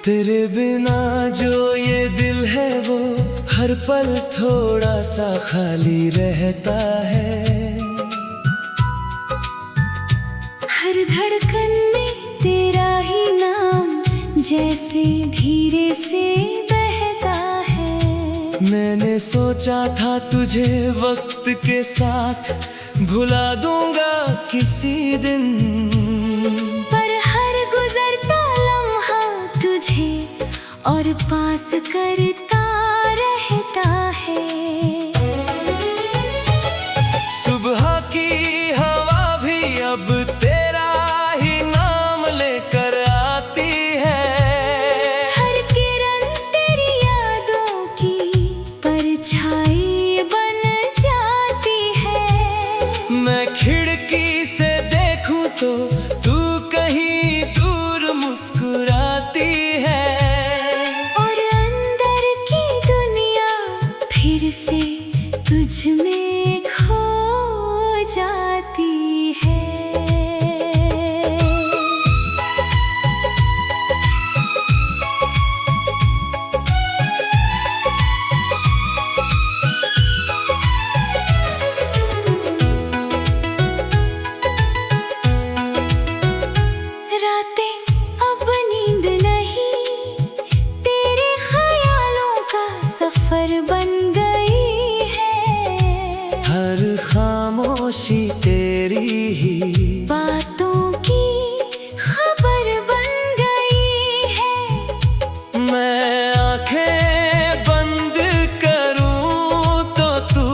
तेरे बिना जो ये दिल है वो हर पल थोड़ा सा खाली रहता है। हर धड़कन में तेरा ही नाम जैसे धीरे से बहता है। मैंने सोचा था तुझे वक्त के साथ भुला दूंगा किसी दिन, पर हर गुजरता लम्हा तुझे और पास करता रहता है। सुबह की हवा भी अब तेरा ही नाम लेकर आती है। हर किरण तेरी यादों की परछाई बन जाती है। मैं खिड़की से देखूं तो तू कहीं दूर मुस्कुराती है। और अंदर की दुनिया फिर से तुझ में खो जाती है। रातें अब नींद नहीं, तेरे ख्यालों का सफर बन गई है। हर खामोशी तेरी ही बातों की खबर बन गई है। मैं आंखें बंद करूं तो तू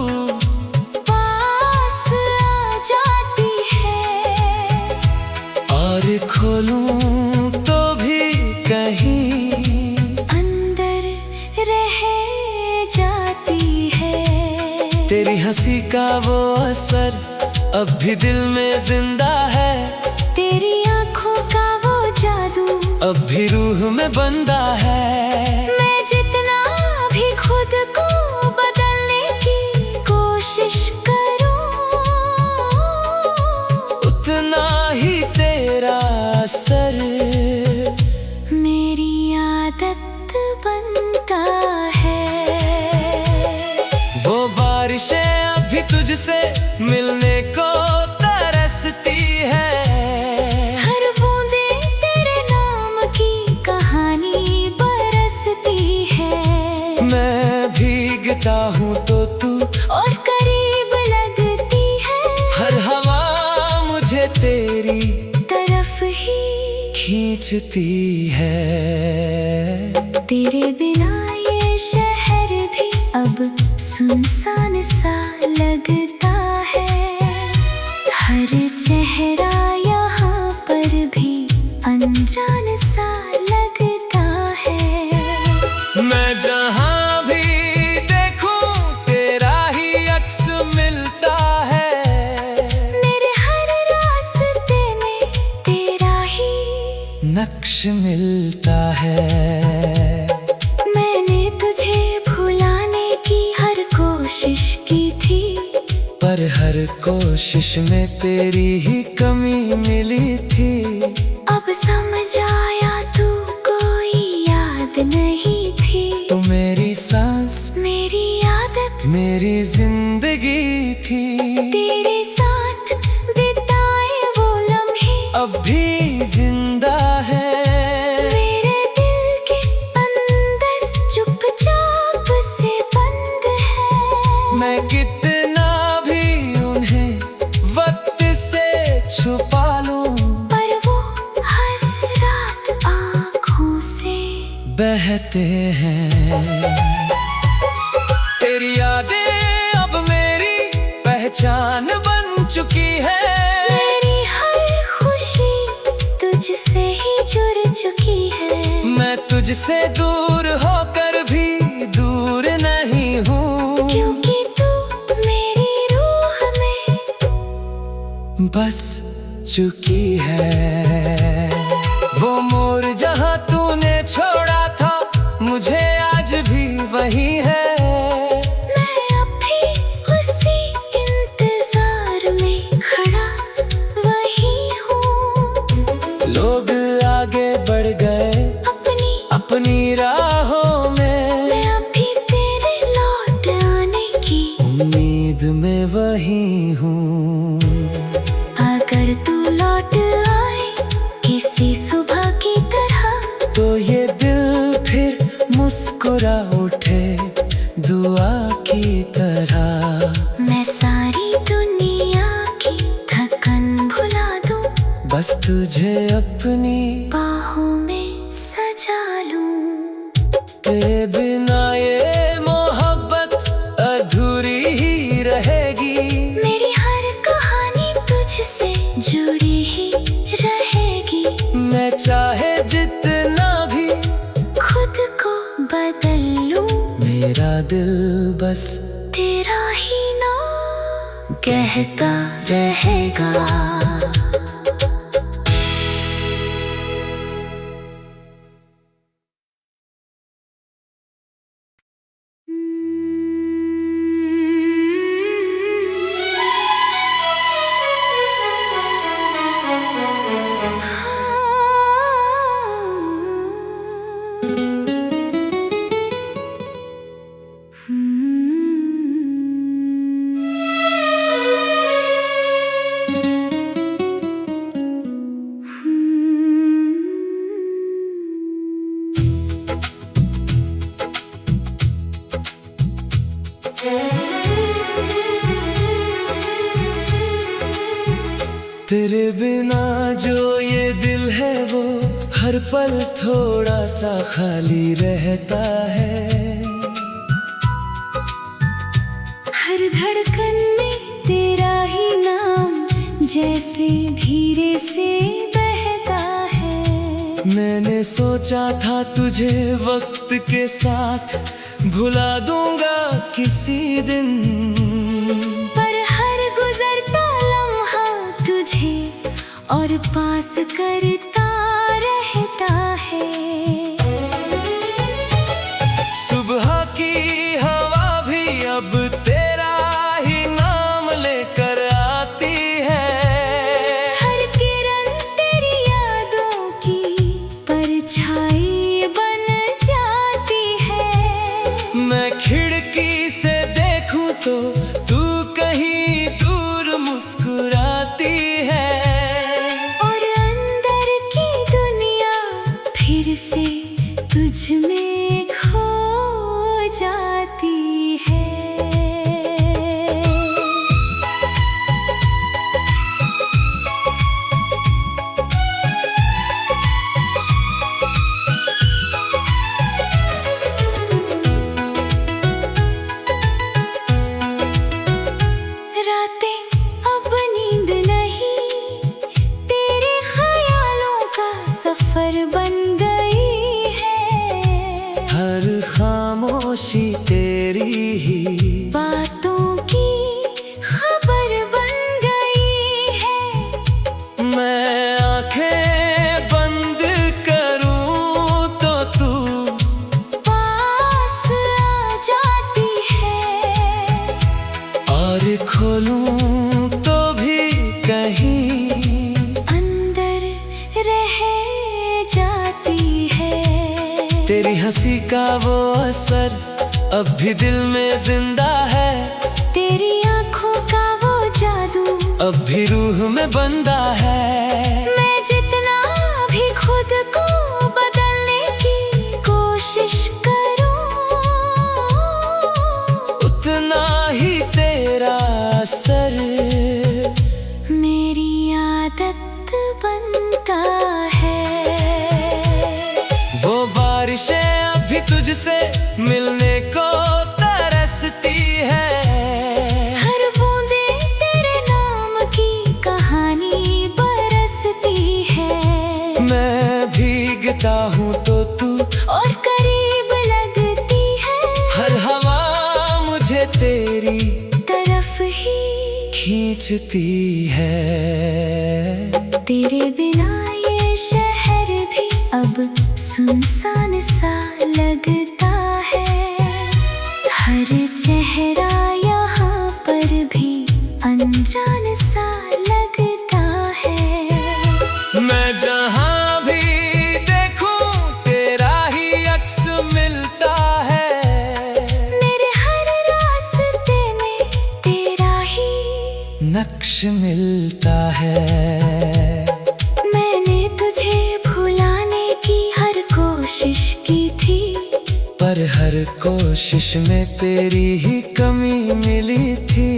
पास आ जाती है। और खोलूं तो भी कहीं अंदर रह जाती है। तेरी हंसी का वो असर अब भी दिल में जिंदा है। तेरी आंखों का वो जादू अब भी रूह में बंदा है। मैं जितना भी खुद को बदलने की कोशिश करूं, उतना ही तेरा असर मेरी आदत बनता है। वो बारिशें अभी तुझसे मिलने को तरसती है। हर बूंदे तेरे नाम की कहानी बरसती है। मैं भीगता हूँ तो तू और करीब लगती है। हर हवा मुझे तेरी तरफ ही खींचती है। तेरे बिना ये शहर भी अब सुनसान सा लगता है। हर चेहरा यहाँ पर भी अनजान सा लगता है। मैं जहाँ भी देखूं तेरा ही अक्स मिलता है। मेरे हर रास्ते में तेरा ही नक्श मिलता है। मैंने तुझे भुलाने की हर कोशिश की थी, पर हर कोशिश में तेरी ही कमी मिली थी। अब समझ आया तू कोई याद नहीं थी। तू मेरी सांस मेरी आदत मेरी जिंदगी थी। तेरे साथ बिताए वो लम्हे अब भी जिंदा है। मेरे दिल के अंदर चुपचाप से बंद है। मैं कितना भी उन्हें वक्त से छुपा लूं, पर वो हर रात आँखों से बहते हैं। तेरी यादें अब मेरी पहचान बन चुकी है। मेरी हर खुशी तुझसे ही जुड़ चुकी है। मैं तुझसे दूर होकर भी दूर नहीं हूँ, क्योंकि तू मेरी रूह में बस चुकी है। वो मोड़ जहाँ तूने छोड़ा था मुझे आज भी वही है। मैं अब भी उसी इंतजार में खड़ा वही हूँ। लोग आगे बढ़ गए अपनी बस तुझे अपनी बाहों में सजा लूं। तेरे बिना ये मोहब्बत अधूरी ही रहेगी। मेरी हर कहानी तुझसे जुड़ी ही रहेगी। मैं चाहे जितना भी खुद को बदल लूं, मेरा दिल बस तेरा ही नाम कहता रहेगा। तेरे बिना जो ये दिल है वो हर पल थोड़ा सा खाली रहता है। हर धड़कन में तेरा ही नाम जैसे धीरे से बहता है। मैंने सोचा था तुझे वक्त के साथ भुला दूंगा किसी दिन, पर हर गुजरता लम्हा तुझे और पास करता रहता है। सुबह की हवा भी अब तेरा ही नाम लेकर आती है। हर किरण तेरी यादों की परछाई बन जाती है। मैं खिड़की से देखूं तो तू कहीं दूर मुस्कुराती है। और अंदर की दुनिया फिर से तुझ में खो जाती है। रातें अब नींद नहीं, तेरे ख्यालों का सफर बन गई है। हर खामोशी तेरी ही बातों की खबर बन गई है। मैं आंखें बंद करूं तो तू पास आ जाती है। और खोलूं तो भी कहीं अंदर रह जाती है। तेरी हंसी का वो असर अब भी दिल में जिंदा है। तेरी आंखों का वो जादू अब भी रूह में बंदा है। मैं जितना भी खुद को बदलने की कोशिश करूं, उतना ही तेरा असर मेरी आदत बनता है। वो बारिशें अभी तुझसे मिलने को तरसती है। हर बूंदे तेरे नाम की कहानी बरसती है। मैं भीगता हूँ तो तू और करीब लगती है। हर हवा मुझे तेरी तरफ ही खींचती है। तेरे बिना ये शहर भी अब सुनसान सा लगता है। हर चेहरा यहाँ पर भी अनजान सा लगता है। मैं जहाँ भी देखूं तेरा ही अक्स मिलता है। मेरे हर रास्ते में तेरा ही नक्श मिलता है। मैंने तुझे भुलाने की हर कोशिश की थी, पर हर कोशिश में तेरी ही कमी मिली थी।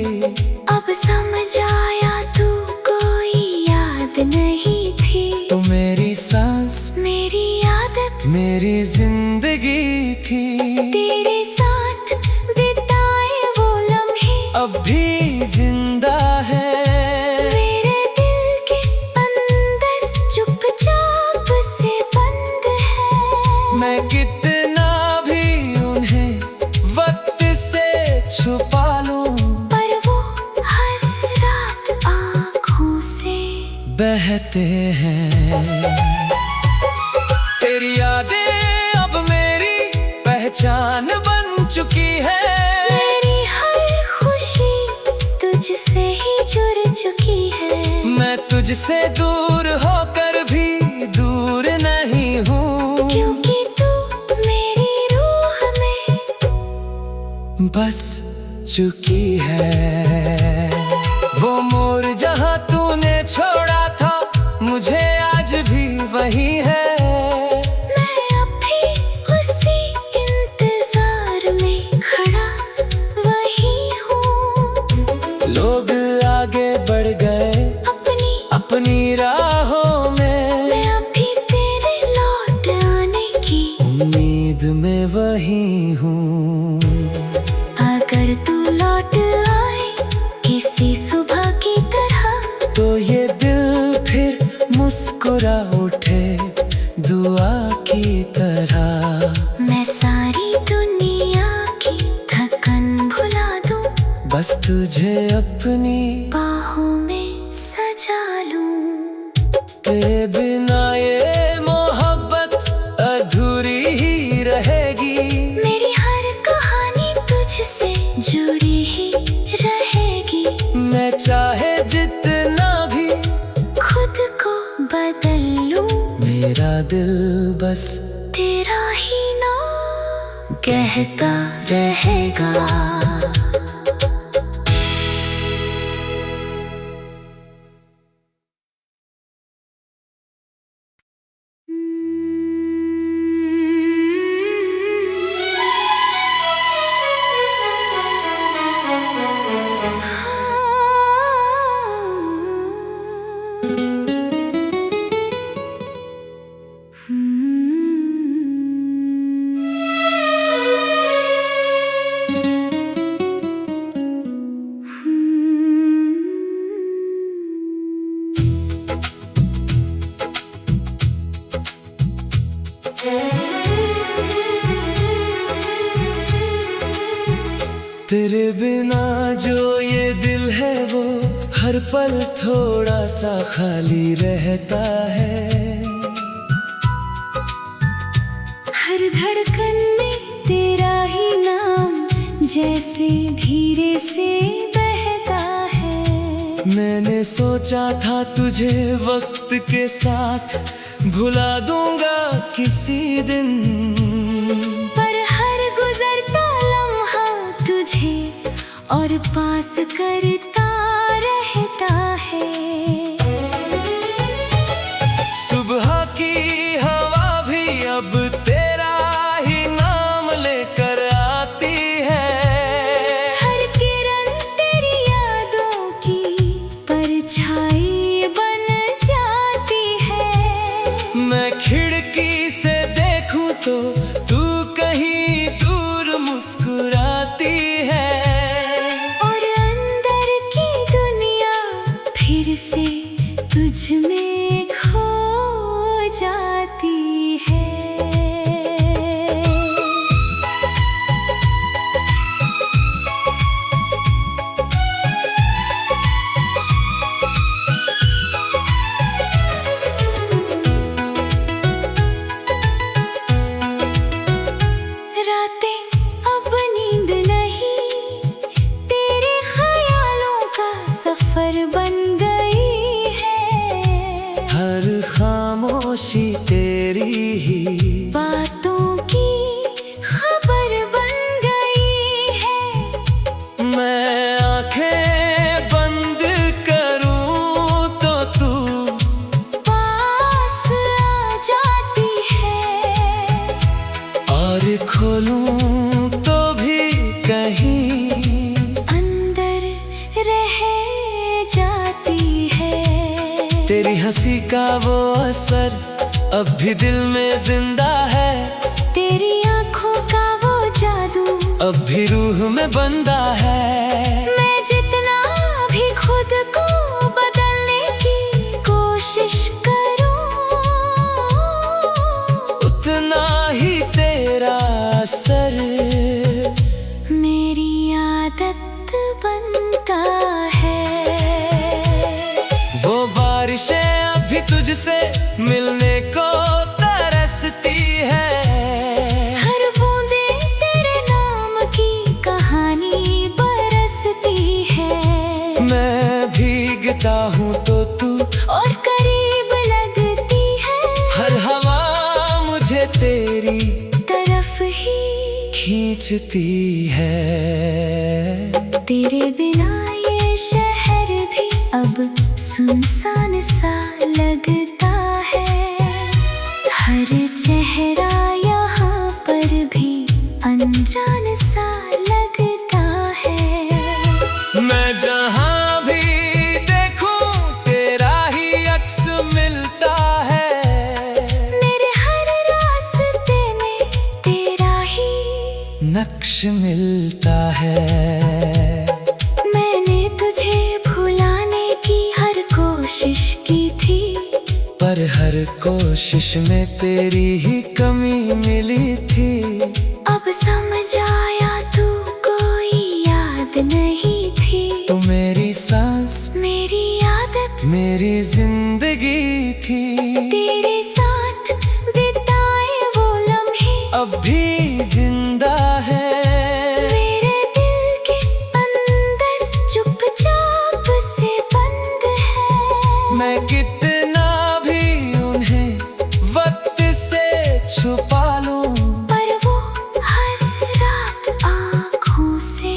अब समझ आया तू कोई याद नहीं बहते हैं। तेरी यादें अब मेरी पहचान बन चुकी है। मेरी हर खुशी तुझसे ही जुड़ चुकी है। मैं तुझसे दूर होकर भी दूर नहीं हूँ, क्योंकि तू मेरी रूह में बस चुकी है। वो मोड़ जहाँ तूने छोड़ा था, मुझे आज भी वही है। मैं अब भी उसी इंतजार में खड़ा वही हूँ। लोग आगे बढ़ गए अपनी राहों में, मैं अब भी तेरे लौट आने की उम्मीद में वही हूँ। अगर तू लौट आए किसी सुबह की तरह, तो ये दिल फिर मुस्कुरा उठे दुआ की तरह। मैं सारी दुनिया की थकन भुला दूं, बस तुझे अपनी बाहों में सजा लूं। तेरे बिना ये मोहब्बत अधूरी ही रहेगी। मेरी हर कहानी तुझसे जुड़ी ही रहेगी। मैं चाहे जितना भी खुद को बदल लूं, मेरा दिल बस तेरा ही नाम कहता रहेगा। तेरे बिना जो ये दिल है वो हर पल थोड़ा सा खाली रहता है। हर धड़कन में तेरा ही नाम जैसे धीरे से बहता है। मैंने सोचा था तुझे वक्त के साथ भुला दूंगा किसी दिन, पर हर गुजरता लम्हा तुझे और पास करता रहता है। सुबह की हवा भी अब तेरा ही नाम लेकर आती है। हर किरण तेरी यादों की परछाई बन जाती है। मैं खिड़की से देखूं तो तू कहीं दूर मुस्कुराती है। और अंदर की दुनिया फिर से तुझ में खो जाती है। रातें अब नींद नहीं, तेरे ख्यालों का सफर बन गई है। हर खामोशी तेरी ही बातों की खबर बन गई है। मैं आंखें बंद करूं तो तू पास आ जाती है। और खोलूं तो भी कहीं अंदर रह जाती है। तेरी हंसी का वो असर अब भी दिल में जिंदा है। तेरी आंखों का वो जादू अब भी रूह में बंदा है। मैं जितना भी खुद को बदलने की कोशिश करूं, उतना ही तेरा असर मेरी आदत बनता है। वो बारिशें तुझसे मिलने को तरसती है। हर बूंदे तेरे नाम की कहानी बरसती है। मैं भीगता हूँ तो तू और करीब लगती है। हर हवा मुझे तेरी तरफ ही खींचती है। तेरे बिना ये शहर भी अब सुनसान सा लगता है। हर चेहरा यहाँ पर भी अनजान सा लगता है। मैं जहाँ भी देखूं तेरा ही अक्स मिलता है। मेरे हर रास्ते में तेरा ही नक्श मिलता है। मैंने तुझे भुलाने की हर कोशिश की थी, पर हर कोशिश में तेरी ही कमी मिली थी। अब समझ आया तू कोई याद नहीं थी। तू मेरी सांस, मेरी आदत, मेरी जिंदगी थी। तेरे साथ बिताए वो लम्हे अब भी जिंदा है। मेरे दिल के अंदर चुपचाप से बंद है। मैं कितना भी उन्हें वक्त से छुपा लूं, पर वो हर रात आँखों से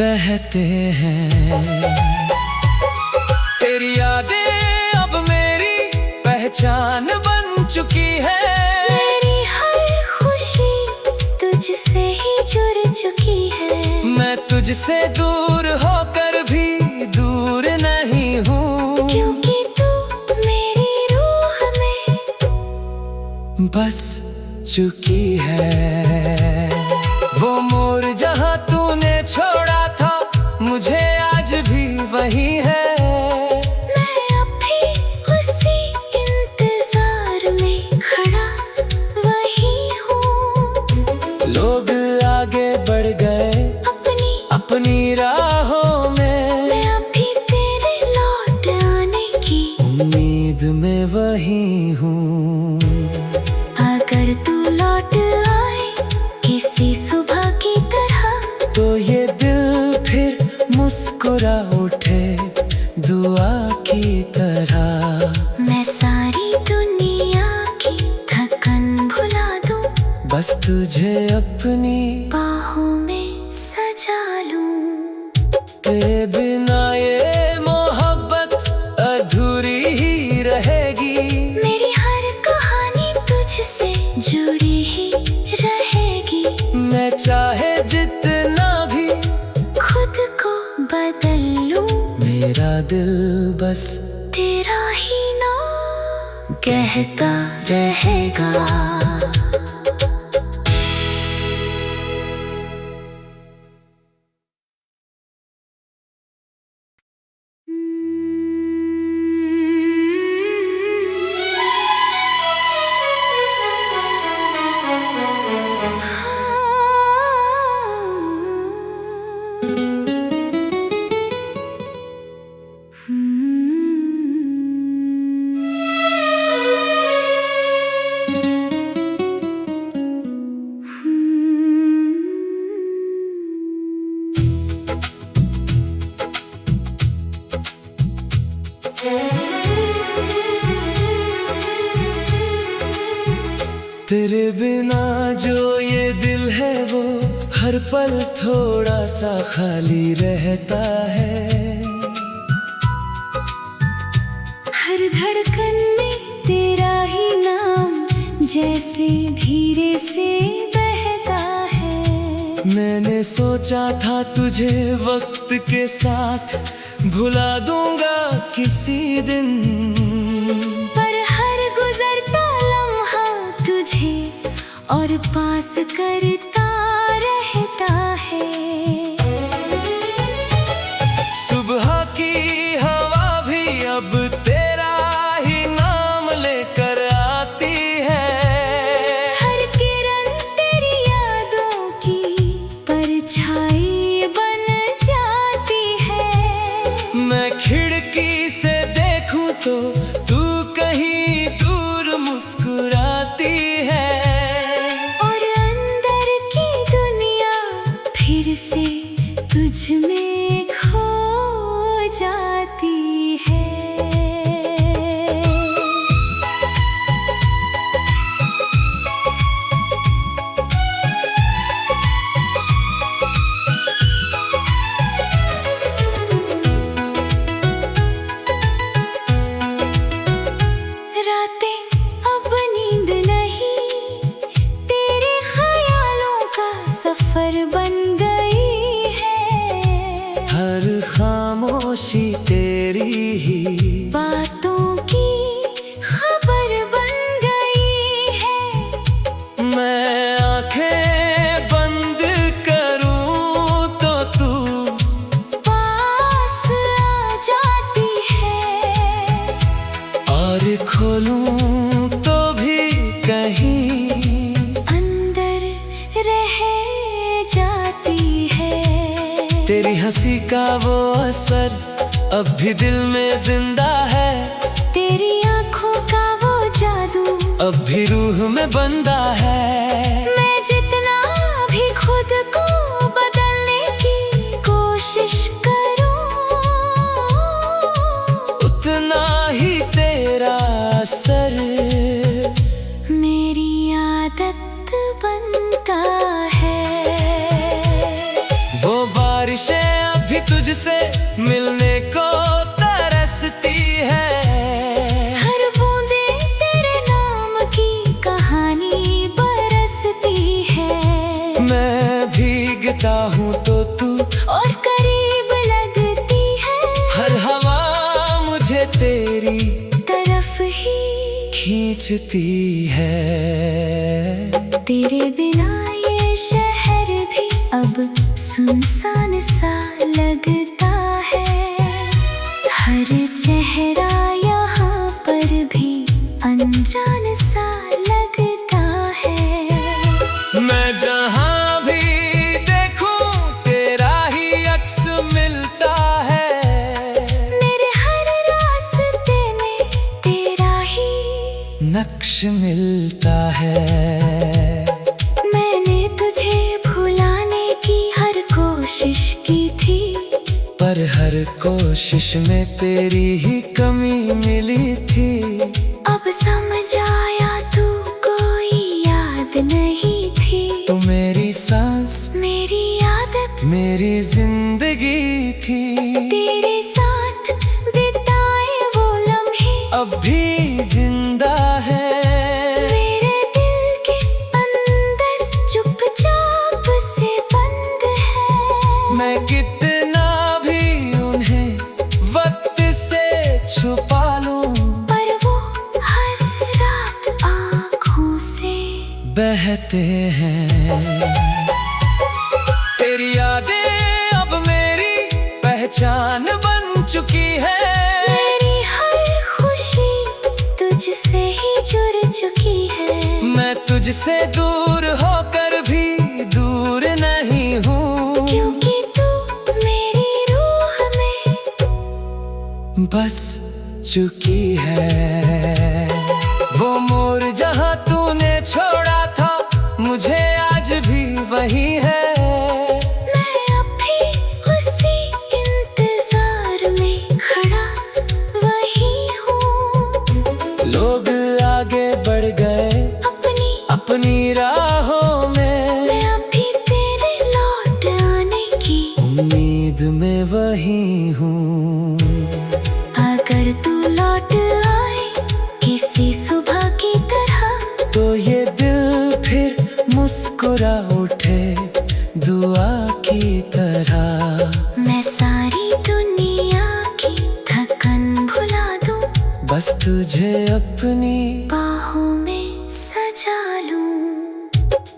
बहते हैं। तेरी यादें अब मेरी पहचान बन चुकी है। मेरी हर खुशी तुझसे ही जुड़ चुकी है। मैं तुझसे दूर होकर भी दूर नहीं हूँ, क्योंकि तू मेरी रूह में बस चुकी है। वो मोड़ जहाँ तूने छोड़ा था मुझे आज भी वही है। मैं अब भी उसी इंतजार में खड़ा वही हूँ। लोग आगे बढ़ गए अपनी राहों में। मैं अब भी तेरे लौट आने की उम्मीद में वही हूँ। अगर तू लौट आए किसी सुबह की तरह, तो ये दिल फिर मुस्कुरा उठे दुआ की तरह। मैं सारी दुनिया की थकन भुला दूं, बस तुझे अपनी बाहों में सजा लूं। तेरे बिना ये मोहब्बत अधूरी ही रहेगी। मेरी हर कहानी तुझसे जुड़ी ही रहेगी। मैं चाहे जितना भी खुद को बदल लूं, मेरा दिल बस तेरा ही नाम कहता रहेगा। तेरे बिना जो ये दिल है वो हर पल थोड़ा सा खाली रहता है। हर धड़कन में तेरा ही नाम जैसे धीरे से बहता है। मैंने सोचा था तुझे वक्त के साथ भुला दूंगा किसी दिन, पर हर गुजरता लम्हा तुझे और पास करता रहता है। सुबह की हवा भी अब तेरा ही नाम लेकर आती है। हर किरण तेरी यादों की परछाई बन जाती है। मैं खिड़की से देखूं तो तू कहीं खोलूं तो भी कहीं अंदर रह जाती है। तेरी हंसी का वो असर अब भी दिल में जिंदा है। तेरी आंखों का वो जादू अब भी रूह में बंदा है। मैं जितना भी खुद को बदलने की कोशिश करूं, उतना ही तेरा असर मेरी आदत बनता है। वो बारिशें अभी तुझसे मिलने को तरसती है। हर बूंदे तेरे नाम की कहानी बरसती है। मैं भीगता हूँ तो तू और करीब लगती है। हर हवा मुझे तेरी तरफ ही खींचती है। तेरे बिना ये शहर भी अब सुनसान सा लगता है। हर चेहरा यहाँ पर भी अनजान सा लगता है। मैं जहाँ भी देखूं तेरा ही अक्स मिलता है। मेरे हर रास्ते में तेरा ही नक्श मिलता है। मैंने तुझे भुलाने की हर कोशिश की थी, पर हर कोशिश में तेरी ही कमी मिली थी। अब समझ आया तू कोई याद नहीं थी। तू मेरी सांस, मेरी आदत, मेरी जिंदगी थी। तेरे साथ बिताए वो लम्हे अब भी जिंदा है। मेरे दिल के अंदर चुपचाप से बंद है। मैं कितना भी उन्हें वक्त से छुपा लूं, पर वो हर रात आँखों से बहते हैं। तेरी यादें अब मेरी पहचान बन चुकी है। मेरी हर खुशी तुझसे ही जुड़ चुकी है। मैं तुझसे दूर होकर भी दूर नहीं हूँ, क्योंकि तू मेरी रूह में बस चुकी है। वो मोड़ जहाँ तूने छोड़ा था मुझे आज भी वही है। मैं अब भी उसी इंतजार में खड़ा वही हूँ। लोग आगे बढ़ गए अपनी राहों में। मैं अब भी तेरे लौट आने की उम्मीद में वही हूँ। अगर तू लौट आए किसी सुबह की तरह, तो ये दिल फिर मुस्कुरा उठे दुआ की तरह। मैं सारी दुनिया की थकन भुला दूं, बस तुझे अपनी बाहों में सजा लूं।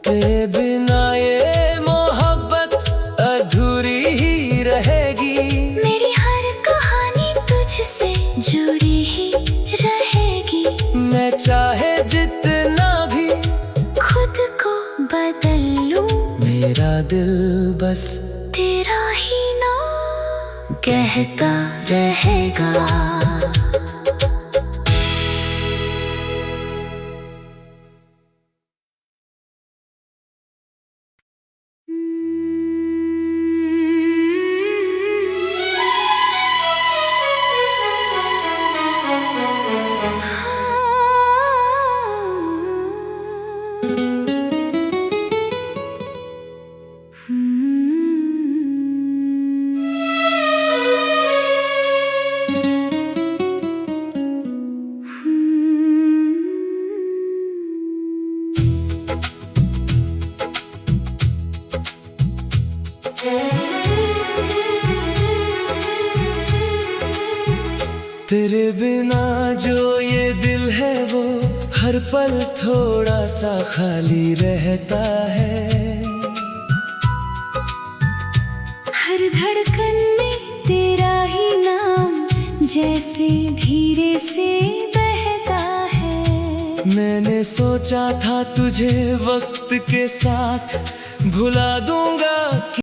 तेरे बिना ये मोहब्बत अधूरी ही रहेगी। मेरी हर कहानी तुझसे जुड़ी ही रहेगी। मैं चाहे जितना भी खुद को बदल लूं, मेरा दिल बस तेरा ही नाम कहता रहेगा। तेरे बिना जो ये दिल है वो हर पल थोड़ा सा खाली रहता है। हर धड़कन में तेरा ही नाम जैसे धीरे से बहता मैंने सोचा था तुझे वक्त के साथ भुला दूंगा।